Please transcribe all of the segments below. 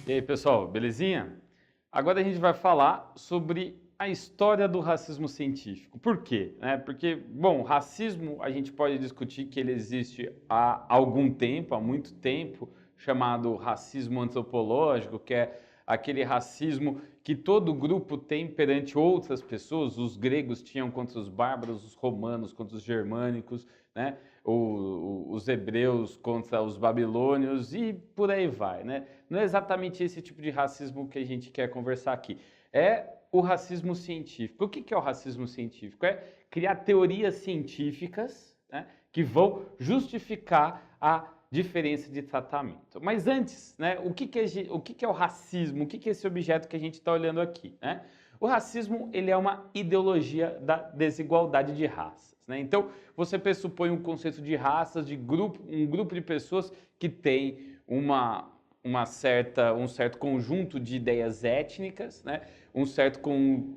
E aí, pessoal, belezinha? Agora a gente vai falar sobre a história do racismo científico. Por quê? Porque, bom, o racismo a gente pode discutir que ele existe há algum tempo, há muito tempo, chamado racismo antropológico, que é aquele racismo que todo grupo tem perante outras pessoas. Os gregos tinham contra os bárbaros, os romanos contra os germânicos, né? Os hebreus contra os babilônios e por aí vai, né? Não é exatamente esse tipo de racismo que a gente quer conversar aqui. É o racismo científico. O que é o racismo científico? É criar teorias científicas, né, que vão justificar a diferença de tratamento. Mas antes, né, o que é o racismo? O que é esse objeto que a gente está olhando aqui? Né? O racismo ele é uma ideologia da desigualdade de raças. Né? Então, você pressupõe um conceito de raças, de grupo, um grupo de pessoas que tem um certo conjunto de ideias étnicas, né? Um certo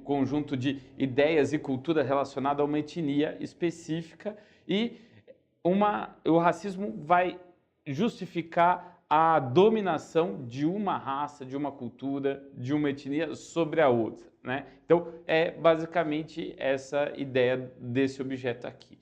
conjunto de ideias e cultura relacionada a uma etnia específica e o racismo vai justificar a dominação de uma raça, de uma cultura, de uma etnia sobre a outra, né? Então, é basicamente essa ideia desse objeto aqui.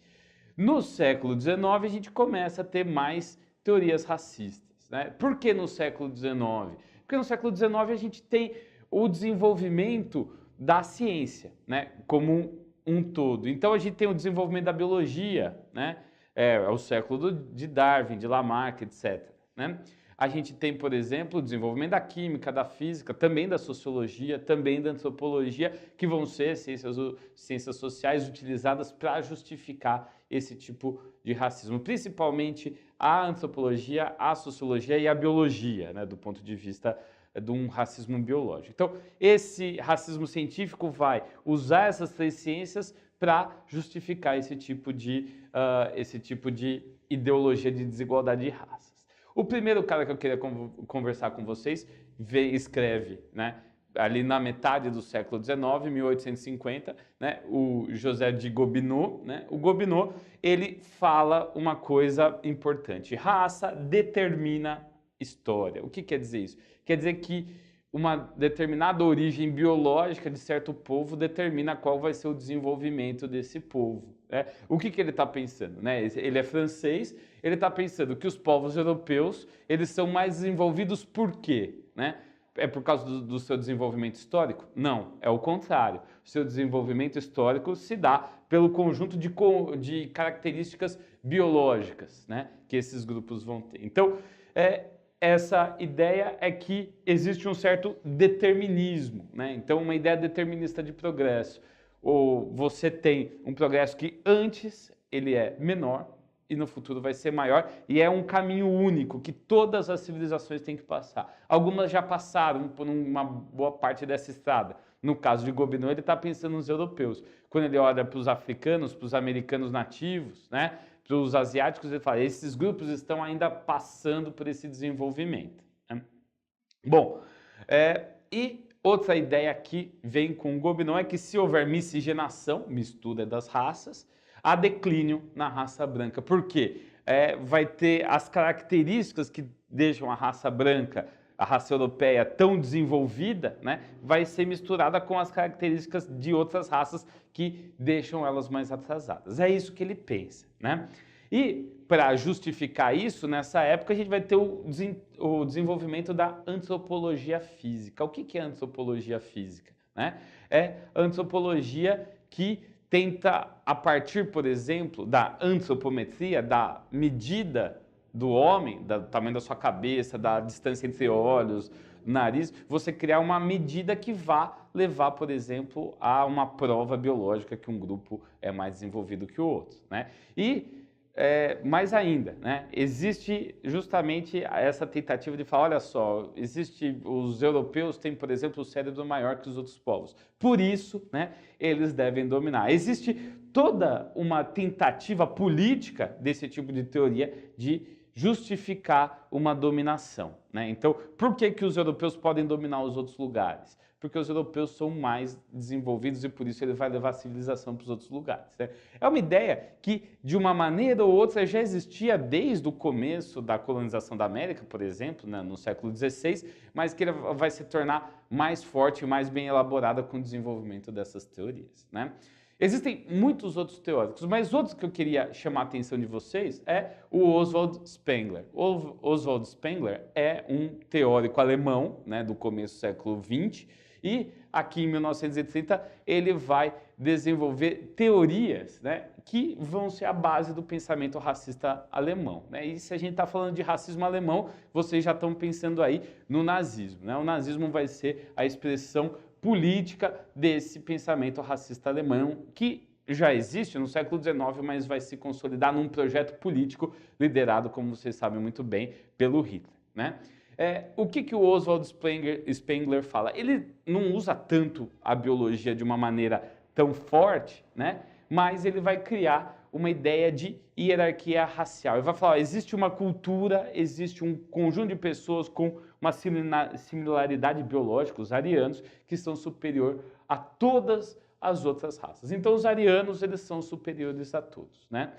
No século XIX, a gente começa a ter mais teorias racistas, né? Por que no século XIX? Porque no século XIX a gente tem o desenvolvimento da ciência, né? Como um todo. Então a gente tem o desenvolvimento da biologia, né? É o século de Darwin, de Lamarck, etc. Né? A gente tem, por exemplo, o desenvolvimento da química, da física, também da sociologia, também da antropologia, que vão ser ciências sociais utilizadas para justificar esse tipo de racismo, principalmente a antropologia, a sociologia e a biologia, né, do ponto de vista de um racismo biológico. Então, esse racismo científico vai usar essas três ciências para justificar esse tipo de ideologia de desigualdade de raças. O primeiro cara que eu queria conversar com vocês escreve, né, ali na metade do século XIX, 1850, né, o José de Gobineau, né, o Gobineau, ele fala uma coisa importante: raça determina história. O que quer dizer isso? Quer dizer que uma determinada origem biológica de certo povo determina qual vai ser o desenvolvimento desse povo. Né? O que ele está pensando? Né? Ele é francês, ele está pensando que os povos europeus eles são mais desenvolvidos por quê? Né? É por causa do seu desenvolvimento histórico? Não, é o contrário. O seu desenvolvimento histórico se dá pelo conjunto de características biológicas, né, que esses grupos vão ter. Então, essa ideia é que existe um certo determinismo, né? Então, uma ideia determinista de progresso. Ou você tem um progresso que antes ele é menor e no futuro vai ser maior, e é um caminho único que todas as civilizações têm que passar. Algumas já passaram por uma boa parte dessa estrada. No caso de Gobineau, ele está pensando nos europeus. Quando ele olha para os africanos, para os americanos nativos, né, para os asiáticos, ele fala: esses grupos estão ainda passando por esse desenvolvimento. Né? Bom, e outra ideia que vem com Gobineau é que se houver miscigenação, mistura das raças, há declínio na raça branca. Por quê? Vai ter as características que deixam a raça branca, a raça europeia tão desenvolvida, né, vai ser misturada com as características de outras raças que deixam elas mais atrasadas. É isso que ele pensa, né? E para justificar isso, nessa época a gente vai ter o desenvolvimento da antropologia física. O que é antropologia física? Né? É a antropologia que tenta, a partir, por exemplo, da antropometria, da medida do homem, do tamanho da sua cabeça, da distância entre olhos, nariz, você criar uma medida que vá levar, por exemplo, a uma prova biológica que um grupo é mais desenvolvido que o outro. Né? E mais ainda, né, existe justamente essa tentativa de falar: olha só, os europeus têm, por exemplo, o cérebro maior que os outros povos, por isso, né, eles devem dominar. Existe toda uma tentativa política desse tipo de teoria de justificar uma dominação, né? Então, por que que os europeus podem dominar os outros lugares? Porque os europeus são mais desenvolvidos e por isso ele vai levar a civilização para os outros lugares, né? É uma ideia que, de uma maneira ou outra, já existia desde o começo da colonização da América, por exemplo, né, no século XVI, mas que vai se tornar mais forte e mais bem elaborada com o desenvolvimento dessas teorias, né? Existem muitos outros teóricos, mas outros que eu queria chamar a atenção de vocês é o Oswald Spengler. O Oswald Spengler é um teórico alemão, né, do começo do século XX, e aqui em 1930 ele vai desenvolver teorias, né, que vão ser a base do pensamento racista alemão, né? E se a gente está falando de racismo alemão, vocês já estão pensando aí no nazismo, né? O nazismo vai ser a expressão política desse pensamento racista alemão que já existe no século XIX, mas vai se consolidar num projeto político liderado, como vocês sabem muito bem, pelo Hitler, né? O que o Oswald Spengler fala? Ele não usa tanto a biologia de uma maneira tão forte, né? Mas ele vai criar uma ideia de hierarquia racial. Ele vai falar, ó, existe uma cultura, existe um conjunto de pessoas com uma similaridade biológica, os arianos, que são superior a todas as outras raças. Então, os arianos, eles são superiores a todos, né?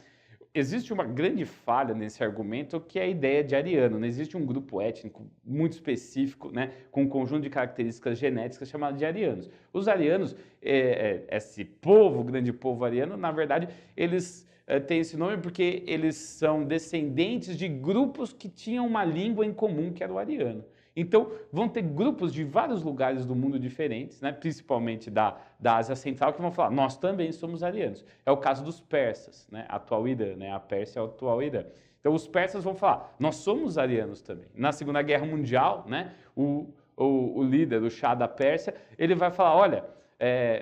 Existe uma grande falha nesse argumento, que é a ideia de ariano. Não existe um grupo étnico muito específico, né, com um conjunto de características genéticas chamado de arianos. Os arianos, esse povo, grande povo ariano, na verdade, eles têm esse nome porque eles são descendentes de grupos que tinham uma língua em comum, que era o ariano. Então, vão ter grupos de vários lugares do mundo diferentes, né, principalmente da Ásia Central, que vão falar, nós também somos arianos. É o caso dos persas, né, atual Irã, né, a Pérsia é o atual Irã. Então, os persas vão falar, nós somos arianos também. Na Segunda Guerra Mundial, né, o líder, o Shah da Pérsia, ele vai falar, olha,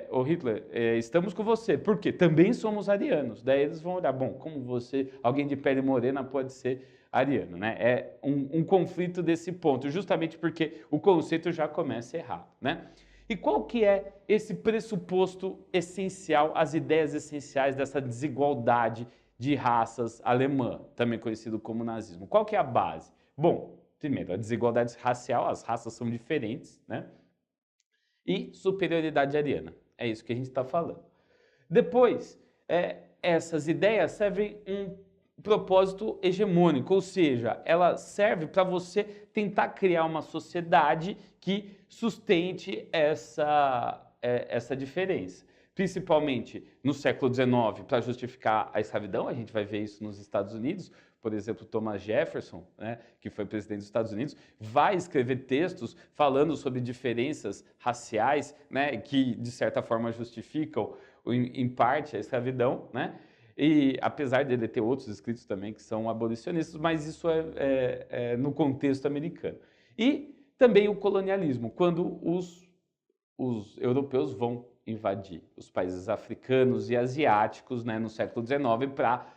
ô Hitler, estamos com você, porque também somos arianos. Daí eles vão olhar, bom, como você, alguém de pele morena pode ser ariano, né? É um conflito desse ponto, justamente porque o conceito já começa errado, né? E qual que é esse pressuposto essencial, as ideias essenciais dessa desigualdade de raças alemã, também conhecido como nazismo? Qual que é a base? Bom, primeiro, a desigualdade racial, as raças são diferentes, né? E superioridade ariana, é isso que a gente está falando. Depois, essas ideias servem um propósito hegemônico, ou seja, ela serve para você tentar criar uma sociedade que sustente essa diferença. Principalmente no século XIX, para justificar a escravidão, a gente vai ver isso nos Estados Unidos, por exemplo, Thomas Jefferson, né, que foi presidente dos Estados Unidos, vai escrever textos falando sobre diferenças raciais, né, que de certa forma justificam, em parte, a escravidão, né? E apesar dele ter outros escritos também que são abolicionistas, mas isso é no contexto americano. E também o colonialismo, quando os europeus vão invadir os países africanos e asiáticos, né, no século XIX para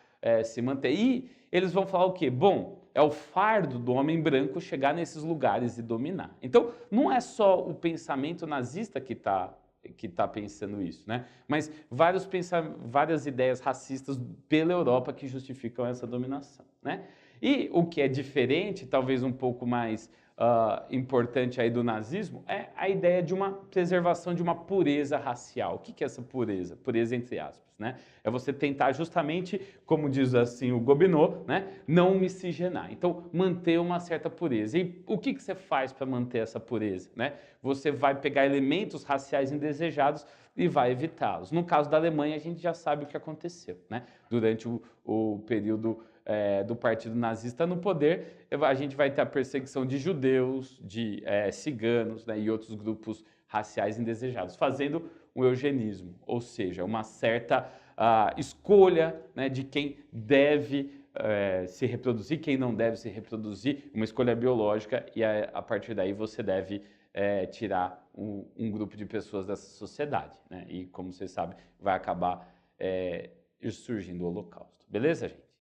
se manter. E eles vão falar o quê? Bom, é o fardo do homem branco chegar nesses lugares e dominar. Então, não é só o pensamento nazista que está pensando isso, né? Mas várias ideias racistas pela Europa que justificam essa dominação, né? E o que é diferente, talvez um pouco mais importante aí do nazismo, é a ideia de uma preservação de uma pureza racial. O que é essa pureza? Pureza entre aspas, né? É você tentar justamente, como diz assim o Gobineau, né, não miscigenar. Então, manter uma certa pureza. E o que você faz para manter essa pureza, né? Você vai pegar elementos raciais indesejados e vai evitá-los. No caso da Alemanha, a gente já sabe o que aconteceu, né? Durante o período do partido nazista no poder, a gente vai ter a perseguição de judeus, de ciganos, né, e outros grupos raciais indesejados, fazendo um eugenismo, ou seja, uma certa escolha, né, de quem deve se reproduzir, quem não deve se reproduzir, uma escolha biológica, e a partir daí você deve tirar um grupo de pessoas dessa sociedade, né? E como vocês sabem, vai acabar surgindo o Holocausto. Beleza, gente?